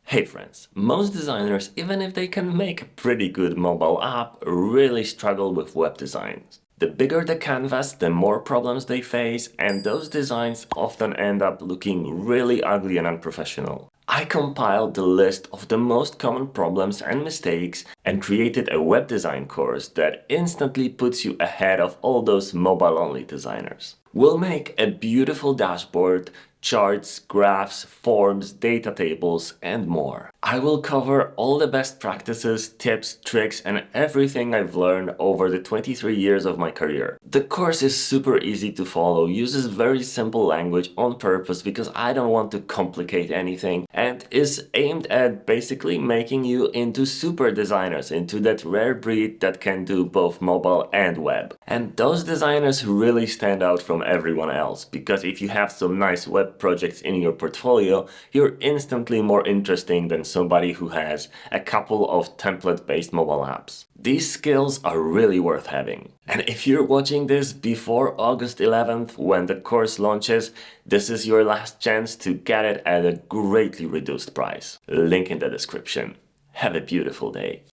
Hey friends, most designers, even if they can make a pretty good mobile app, really struggle with web designs. The bigger the canvas, the more problems they face, and those designs often end up looking really ugly and unprofessional. I compiled the list of the most common problems and mistakes and created a web design course that instantly puts you ahead of all those mobile-only designers. We'll make a beautiful dashboard, charts, graphs, forms, data tables, and more. I will cover all the best practices, tips, tricks, and everything I've learned over the 23 years of my career. The course is super easy to follow, uses very simple language on purpose because I don't want to complicate anything, and is aimed at basically making you into super designers, into that rare breed that can do both mobile and web. And those designers really stand out from everyone else, because if you have some nice web projects in your portfolio, you're instantly more interesting than somebody who has a couple of template-based mobile apps. These skills are really worth having. And if you're watching this before August 11th, when the course launches, this is your last chance to get it at a greatly reduced price. Link in the description. Have a beautiful day.